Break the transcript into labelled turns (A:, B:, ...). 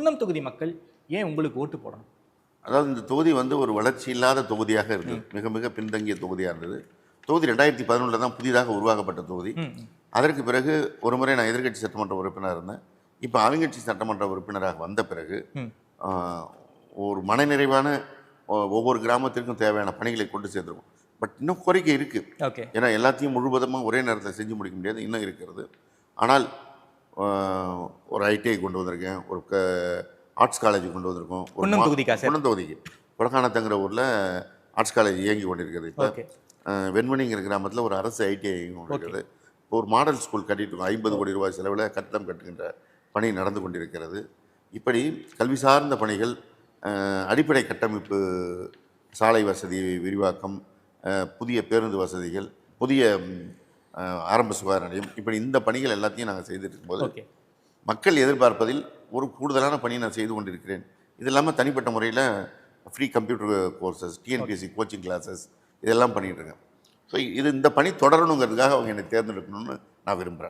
A: குன்னம் தொகுதி மக்கள் ஏன் உங்களுக்கு ஓட்டு போடணும்?
B: அதாவது இந்த தொகுதி வந்து ஒரு வளர்ச்சி இல்லாத தொகுதியாக இருந்தது. மிக மிக பின்தங்கிய தொகுதியாக இருந்தது. தொகுதி 2011 தான் புதிதாக உருவாக்கப்பட்ட தொகுதி. அதற்கு பிறகு ஒரு முறை நான் எதிர்க்கட்சி சட்டமன்ற உறுப்பினராக இருந்தேன். இப்போ ஆளுங்கட்சி சட்டமன்ற உறுப்பினராக வந்த பிறகு ஒரு மனநிறைவான ஒவ்வொரு கிராமத்திற்கும் தேவையான பணிகளை கொண்டு சேர்ந்துருக்கும். பட் இன்னும் கோரிக்கை இருக்குது. ஏன்னா எல்லாத்தையும் முழுவதுமாக ஒரே நேரத்தில் செஞ்சு முடிக்க முடியாது, இன்னும் இருக்கிறது. ஆனால் ஒரு ஐடிஐ கொண்டு வந்திருக்கேன், ஒரு ஆர்ட்ஸ் காலேஜ் கொண்டு வந்திருக்கோம்.
A: குன்னம்
B: தொகுதிக்கு புலகானத்தங்கிற ஊரில் ஆர்ட்ஸ் காலேஜ் இயங்கி கொண்டிருக்கிறது. இப்போ வெண்மணிங்கிற கிராமத்தில் ஒரு அரசு ஐடிஐ இயங்கி கொண்டிருக்கிறது. இப்போ ஒரு மாடல் ஸ்கூல் கட்டிட்டு இருக்கோம். 50 கோடி ரூபாய் செலவில் கட்டடம் கட்டுகின்ற பணி நடந்து கொண்டிருக்கிறது. இப்படி கல்வி சார்ந்த பணிகள், அடிப்படை கட்டமைப்பு, சாலை வசதி விரிவாக்கம், புதிய பேருந்து வசதிகள், புதிய ஆரம்ப சுகாதார நிலையம், இப்படி இந்த பணிகள் எல்லாத்தையும் நாங்கள் செய்துட்டு இருக்கும்போது மக்கள் எதிர்பார்ப்பதில் ஒரு கூடுதலான பணியை நான் செய்து கொண்டிருக்கிறேன். இது இல்லாமல் தனிப்பட்ட முறையில் free computer courses, TNPSC coaching classes இதெல்லாம் பண்ணிகிட்டு இருக்கேன். ஸோ இந்த பணி தொடரணுங்கிறதுக்காக அவங்க என்னை தேர்ந்தெடுக்கணும்னு நான் விரும்புகிறேன்.